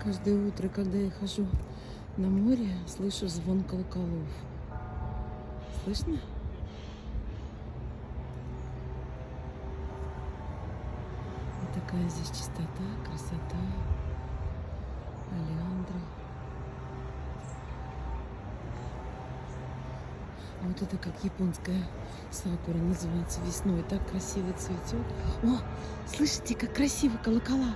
Каждое утро, когда я хожу на море, слышу звон колоколов. Слышно? Вот такая здесь чистота, красота, олеандры. А вот это как японская сакура называется, весной. Так красиво цветет. О, слышите, как красиво колокола.